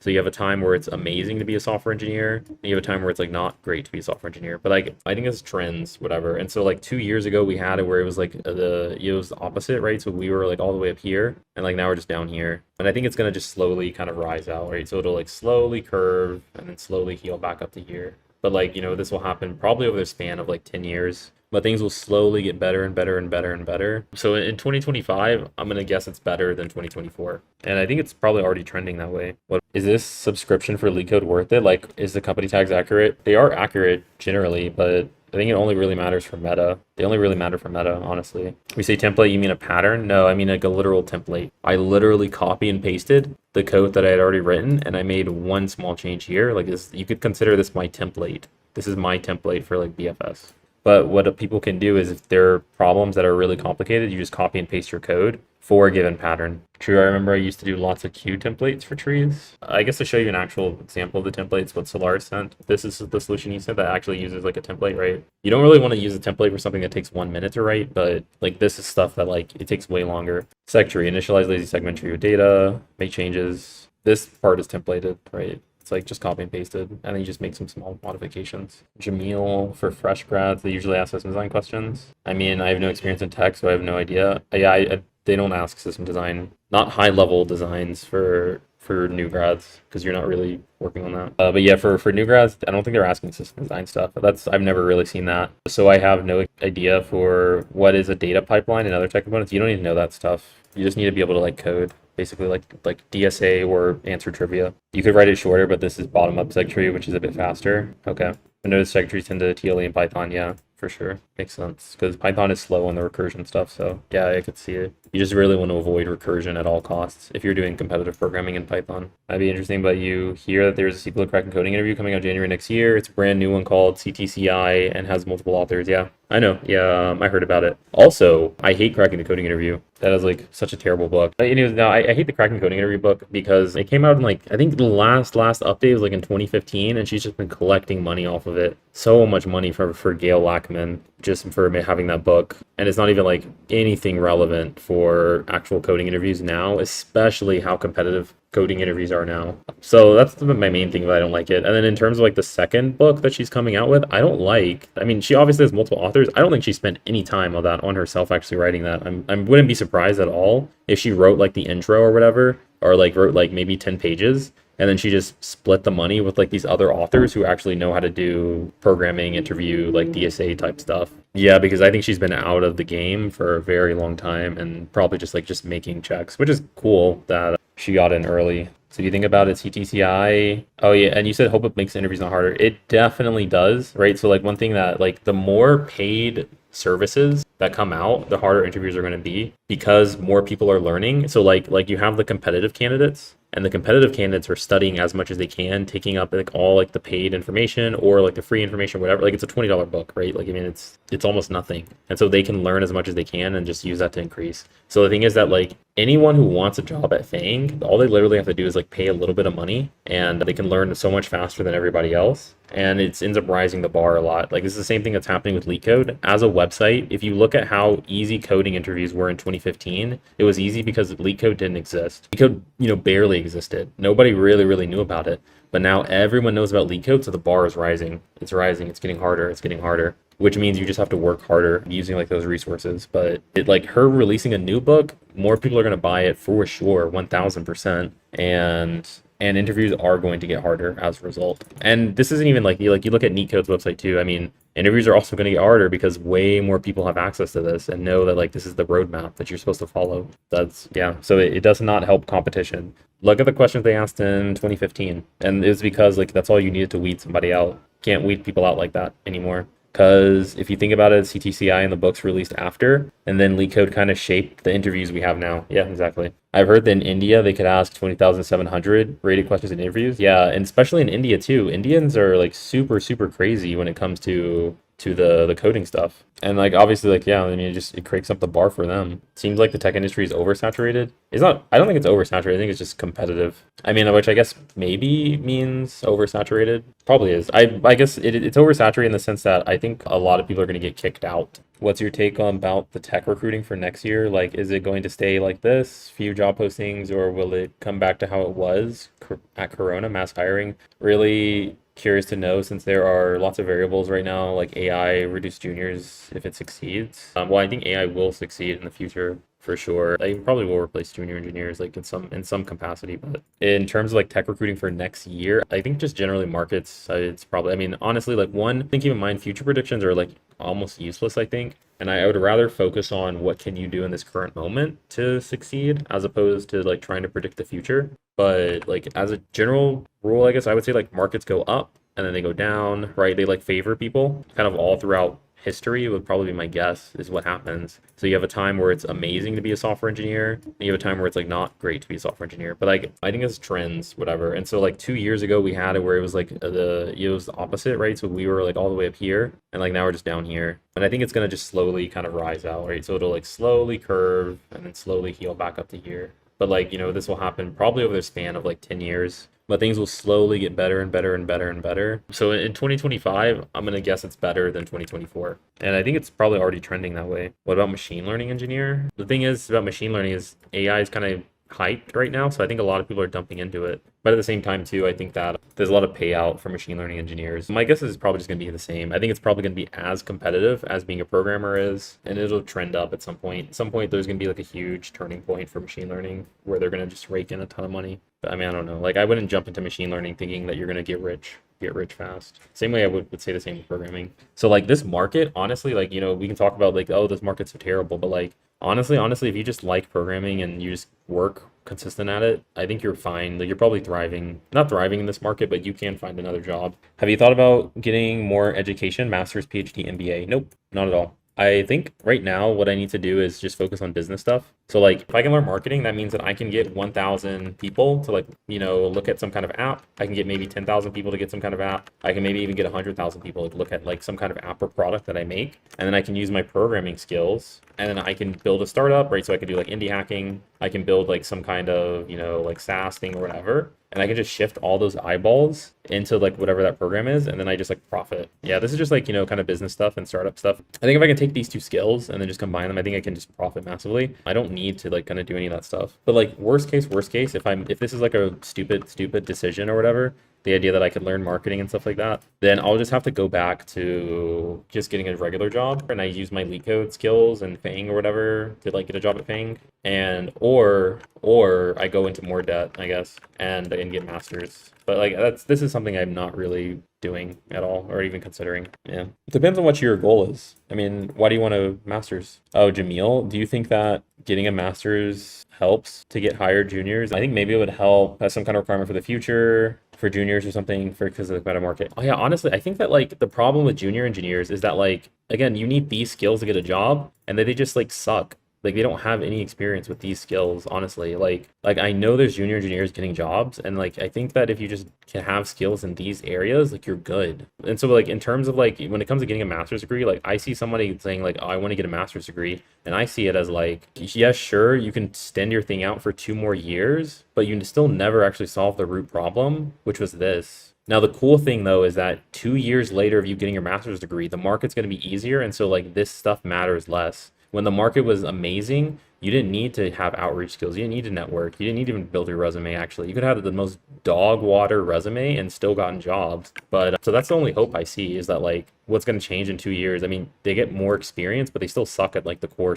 So you have a time where it's amazing to be a software engineer, and you have a time where it's like not great to be a software engineer. But like I think it's trends, whatever. And so like 2 years ago we had it where it was like it was the opposite, right? So we were like all the way up here, and like now we're just down here. And I think it's gonna just slowly kind of rise out, right? So it'll like slowly curve and then slowly heal back up to here. But like, this will happen probably over the span of like 10 years. But things will slowly get better and better and better and better. So in 2025, I'm gonna guess it's better than 2024. And I think it's probably already trending that way. What is this subscription for Leetcode worth it? Like, is the company tags accurate? They are accurate generally, but I think it only really matters for meta. They only really matter for meta, honestly. We say template, you mean a pattern? No, I mean like a literal template. I literally copy and pasted the code that I had already written, and I made one small change here. Like this, you could consider this my template. This is my template for like BFS. But what people can do is if there are problems that are really complicated, you just copy and paste your code for a given pattern. True, I remember I used to do lots of queue templates for trees. I guess to show you an actual example of the templates, what Solar sent, this is the solution he said that actually uses like a template, right? You don't really want to use a template for something that takes 1 minute to write, but like this is stuff that like it takes way longer. Seg tree, initialize lazy segment tree with data, make changes. This part is templated, right? It's like just copy and pasted, and then you just make some small modifications. Jamil, for fresh grads, they usually ask system design questions. I mean, I have no experience in tech, so I have no idea. Yeah, they don't ask system design, not high level designs for new grads, because you're not really working on that. But yeah, for new grads, I don't think they're asking system design stuff. I've never really seen that. So I have no idea for what is a data pipeline and other tech components. You don't need to know that stuff. You just need to be able to like code. Basically like DSA or answer trivia. You could write it shorter, but this is bottom-up seg tree, which is a bit faster. Okay. I notice seg trees tend to TLE in Python. Yeah, for sure. Makes sense. Because Python is slow on the recursion stuff. So yeah, I could see it. You just really want to avoid recursion at all costs if you're doing competitive programming in Python. That'd be interesting, but you hear that there's a SQL Crack and Coding interview coming out January next year. It's a brand new one called CTCI and has multiple authors. Yeah, I know. Yeah, I heard about it. Also, I hate Cracking the Coding Interview. That is like such a terrible book. But anyways, no, I hate the Cracking Coding Interview book because it came out in like, I think the last update was like in 2015, and she's just been collecting money off of it. So much money for Gail Lackman just for having that book. And it's not even like anything relevant for actual coding interviews now, especially how competitive coding interviews are now. So that's my main thing that I don't like it. And then in terms of like the second book that she's coming out with, I mean, she obviously has multiple authors. I don't think she spent any time on that on herself actually writing that. I wouldn't be surprised at all if she wrote like the intro or whatever, or like wrote like maybe 10 pages. And then she just split the money with like these other authors who actually know how to do programming, interview, like DSA type stuff. Yeah, because I think she's been out of the game for a very long time and probably just making checks, which is cool that she got in early. So if you think about it, CTCI, oh yeah, and you said hope it makes interviews not harder. It definitely does, right? So like one thing that like the more paid services that come out, the harder interviews are going to be because more people are learning. So like you have the competitive candidates, and the competitive candidates are studying as much as they can, taking up like all like the paid information or like the free information, whatever. Like it's a $20 book, right? Like I mean, it's almost nothing, and so they can learn as much as they can and just use that to increase. So the thing is that like anyone who wants a job at Fang, all they literally have to do is like pay a little bit of money, and they can learn so much faster than everybody else. And it ends up rising the bar a lot. Like this is the same thing that's happening with Leetcode. As a website, if you look at how easy coding interviews were in 2015, it was easy because Leetcode didn't exist. Leetcode, barely existed. Nobody really knew about it. But now everyone knows about Leetcode, so the bar is rising. It's rising. It's getting harder. It's getting harder. Which means you just have to work harder using like those resources. But it like her releasing a new book, more people are going to buy it for sure, 1000%. And interviews are going to get harder as a result. And this isn't even like you look at Neatcode's website too. I mean, interviews are also going to get harder because way more people have access to this and know that like this is the roadmap that you're supposed to follow. So it does not help competition. Look at the questions they asked in 2015, and it's because like that's all you needed to weed somebody out. Can't weed people out like that anymore. Because if you think about it, CTCI and the books released after, and then Leetcode kind of shaped the interviews we have now. Yeah, exactly. I've heard that in India, they could ask 20,700 rated questions in interviews. Yeah, and especially in India too. Indians are like super crazy when it comes to to the coding stuff. And like obviously like yeah, I mean it cranks up the bar for them. Seems like the tech industry is oversaturated. It's not, I don't think it's oversaturated. I think it's just competitive. I mean, which I guess maybe means oversaturated. Probably is. I guess it's oversaturated in the sense that I think a lot of people are going to get kicked out. What's your take on about the tech recruiting for next year? Like, is it going to stay like this, few job postings, or will it come back to how it was at Corona, mass hiring? Really curious to know since there are lots of variables right now, like AI reduce juniors if it succeeds. Well, I think AI will succeed in the future for sure. They probably will replace junior engineers like in some capacity. But in terms of like tech recruiting for next year, I think just generally markets, it's probably, I mean, honestly, like one thing keep in mind, future predictions are like almost useless, I think. And I would rather focus on what can you do in this current moment to succeed as opposed to like trying to predict the future. But like as a general rule, I guess I would say like markets go up and then they go down, right? They like favor people kind of all throughout history would probably be my guess is what happens. So you have a time where it's amazing to be a software engineer, and you have a time where it's like not great to be a software engineer. But like I think it's trends, whatever. And so like 2 years ago we had it where it was like it was the opposite, right? So we were like all the way up here, and like now we're just down here. And I think it's gonna just slowly kind of rise out, right? So it'll like slowly curve and then slowly heal back up to here. But like, this will happen probably over the span of like 10 years. But things will slowly get better and better and better and better. So in 2025, I'm going to guess it's better than 2024. And I think it's probably already trending that way. What about machine learning engineer? The thing is about machine learning is AI is kind of hyped right now. So I think a lot of people are dumping into it. But at the same time, too, I think that there's a lot of payout for machine learning engineers. My guess is probably just going to be the same. I think it's probably going to be as competitive as being a programmer is, and it'll trend up at some point. At some point, there's going to be like a huge turning point for machine learning where they're going to just rake in a ton of money. But I mean, I don't know. Like, I wouldn't jump into machine learning thinking that you're going to get rich fast. Same way I would say the same with programming. So like this market, honestly, like, we can talk about like, oh, this market's so terrible, but like, honestly, if you just like programming and you just work consistent at it, I think you're fine. Like you're probably not thriving in this market, but you can find another job. Have you thought about getting more education, master's, PhD, MBA? Nope, not at all. I think right now what I need to do is just focus on business stuff. So like if I can learn marketing, that means that I can get 1,000 people to like, look at some kind of app. I can get maybe 10,000 people to get some kind of app. I can maybe even get 100,000 people to look at like some kind of app or product that I make. And then I can use my programming skills and then I can build a startup, right? So I can do like indie hacking. I can build like some kind of, like SaaS thing or whatever. And I can just shift all those eyeballs into like whatever that program is. And then I just like profit. Yeah, this is just like, kind of business stuff and startup stuff. I think if I can take these two skills and then just combine them, I think I can just profit massively. I don't need to like kind of do any of that stuff. But like worst case, if this is like a stupid decision or whatever, the idea that I could learn marketing and stuff like that, then I'll just have to go back to just getting a regular job. And I use my Leetcode skills and Fang or whatever to like get a job at Fang. And or I go into more debt, I guess, and get masters. But like this is something I'm not really doing at all or even considering. Yeah. It depends on what your goal is. I mean, why do you want a master's? Oh, Jamil, do you think that getting a master's helps to get hired juniors? I think maybe it would help as some kind of requirement for the future for juniors or something because of the meta market. Oh yeah, honestly, I think that like the problem with junior engineers is that like, again, you need these skills to get a job and they just like suck. Like they don't have any experience with these skills, honestly. Like I know there's junior engineers getting jobs, and like I think that if you just can have skills in these areas, like you're good. And so like in terms of like when it comes to getting a master's degree, like I see somebody saying like, oh, I want to get a master's degree, and I see it as like, yes, sure, you can extend your thing out for 2 more years, but you still never actually solve the root problem, which was this. Now, the cool thing, though, is that 2 years later of you getting your master's degree, the market's going to be easier. And so like this stuff matters less. When the market was amazing, you didn't need to have outreach skills. You didn't need to network. You didn't need to even build your resume, actually. You could have the most dog water resume and still gotten jobs. But so that's the only hope I see is that like what's going to change in 2 years. I mean, they get more experience, but they still suck at like the core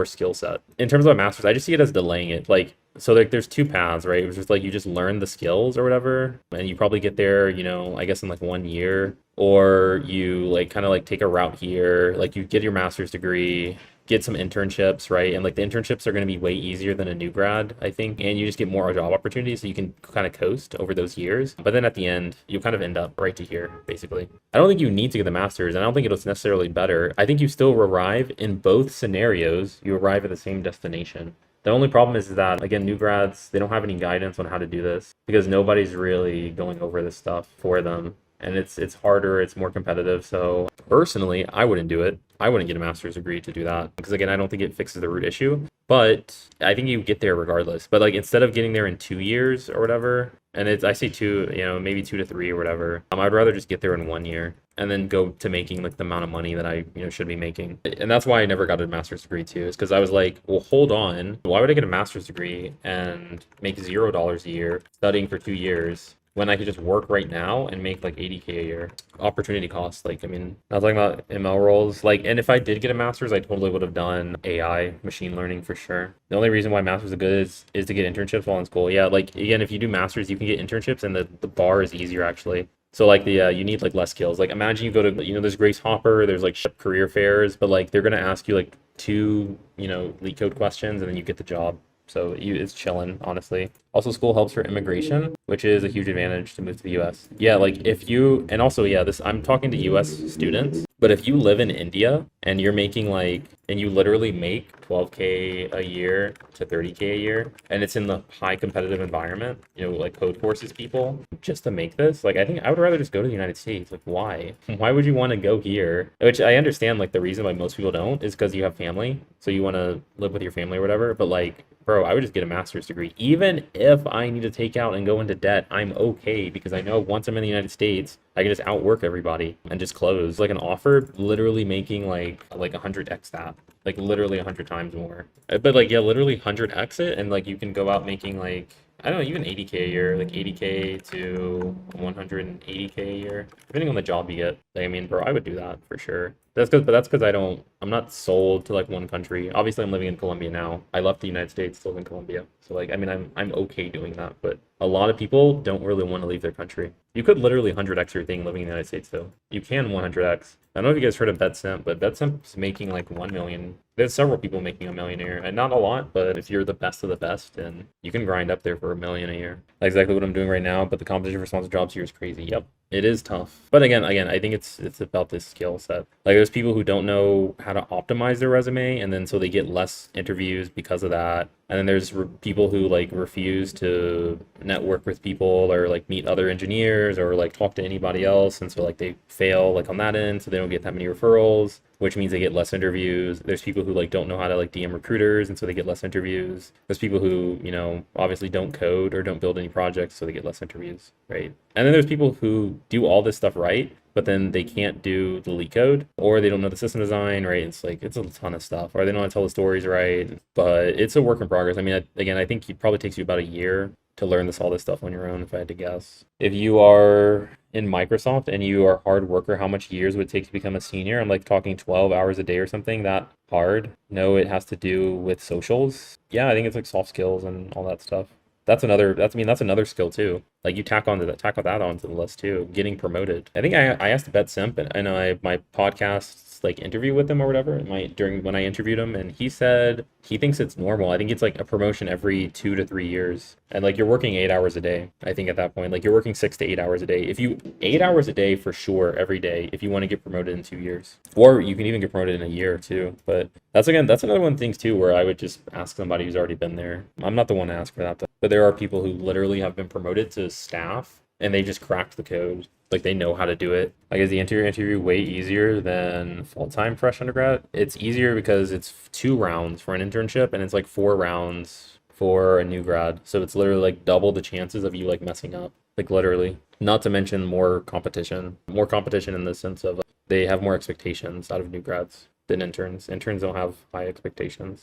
skill set. In terms of a master's, I just see it as delaying it. Like, so like there's 2 paths, right? It was just like you just learn the skills or whatever, and you probably get there, I guess in like 1 year, or you like kind of like take a route here, like you get your master's degree, get some internships, right? And like the internships are going to be way easier than a new grad, I think. And you just get more job opportunities so you can kind of coast over those years. But then at the end, you'll kind of end up right to here, basically. I don't think you need to get the master's, and I don't think it's necessarily better. I think you still arrive in both scenarios, you arrive at the same destination. The only problem is that, again, new grads, they don't have any guidance on how to do this because nobody's really going over this stuff for them. and it's harder, it's more competitive. So personally, I wouldn't do it. I wouldn't get a master's degree to do that because again, I don't think it fixes the root issue. But I think you get there regardless. But like instead of getting there in 2 years or whatever, and it's I say two, maybe 2 to 3 or whatever. I'd rather just get there in 1 year and then go to making like the amount of money that I should be making. And that's why I never got a master's degree too, is because I was like, well, hold on, why would I get a master's degree and make $0 a year studying for 2 years when I could just work right now and make like 80K a year? Opportunity cost. Like, I mean, I was talking about ML roles. Like, and if I did get a master's, I totally would have done AI, machine learning for sure. The only reason why masters are good is to get internships while in school. Yeah, like again, if you do masters, you can get internships, and the bar is easier actually. So like you need like less skills. Like imagine you go to there's Grace Hopper, there's like career fairs, but like they're gonna ask you like two Leetcode questions, and then you get the job. So it's chilling, honestly. Also, school helps for immigration, which is a huge advantage to move to the US. Yeah, like if you, and also, yeah, I'm talking to US students, but if you live in India and you're making and you literally make 12K a year to 30K a year, and it's in the high competitive environment, like code courses people, just to make this, like I think I would rather just go to the United States. Like why? Why would you want to go here? Which I understand, like the reason why most people don't is because you have family, so you want to live with your family or whatever, but like, bro, I would just get a master's degree. Even if I need to take out and go into debt, I'm okay because I know once I'm in the United States, I can just outwork everybody and just close. Like an offer literally making like 100x that. Like literally 100 times more. But like, yeah, literally 100x it, and like you can go out making like, I don't know, even 80K a year, like 80K to 180K a year, depending on the job you get. Like, I mean, bro, I would do that for sure. That's because I'm not sold to like one country. Obviously, I'm living in Colombia now. I left the United States, still in Colombia. So like, I mean, I'm okay doing that, but a lot of people don't really want to leave their country. You could literally 100x your thing living in the United States though. You can 100x. I don't know if you guys heard of BetSimp, but BetSimp's making like 1 million. There's several people making $1 million a year, and not a lot, but if you're the best of the best, then you can grind up there for $1 million a year. That's exactly what I'm doing right now, but the competition for sponsored jobs here is crazy. Yep. It is tough. But again, I think it's about this skill set. Like there's people who don't know how to optimize their resume, and then so they get less interviews because of that. And then there's people who like refuse to network with people or like meet other engineers or like talk to anybody else, and so like they fail like on that end, so they don't get that many referrals, which means they get less interviews. There's people who like don't know how to like DM recruiters, and so they get less interviews. There's people who, obviously don't code or don't build any projects, so they get less interviews, right? And then there's people who do all this stuff right, but then they can't do the Leetcode, or they don't know the system design, right? It's like, it's a ton of stuff, or they don't know how to tell the stories right, but it's a work in progress. I mean, again, I think it probably takes you about a year to learn all this stuff on your own, if I had to guess. If you are in Microsoft and you are a hard worker, how much years would it take to become a senior? I'm like talking 12 hours a day or something that hard. No, it has to do with socials. Yeah, I think it's like soft skills and all that stuff. That's another skill too. Like you tack that onto the list too. Getting promoted. I think I asked BetSimp, and I know my podcast like interview with him or whatever, during when I interviewed him, and he said he thinks it's normal. I think it's like a promotion every 2 to 3 years, and like you're working 8 hours a day. I think at that point, like you're working 6 to 8 hours a day. If you 8 hours a day for sure every day, if you want to get promoted in 2 years, or you can even get promoted in a year or two. But that's another one of the things too, where I would just ask somebody who's already been there. I'm not the one to ask for that though. But there are people who literally have been promoted to staff, and they just cracked the code. Like they know how to do it. Like is the interview way easier than full-time fresh undergrad? It's easier because it's 2 rounds for an internship, and it's like 4 rounds for a new grad. So it's literally like double the chances of you like messing up. Like literally. Not to mention more competition. More competition in the sense of they have more expectations out of new grads than interns. Interns don't have high expectations.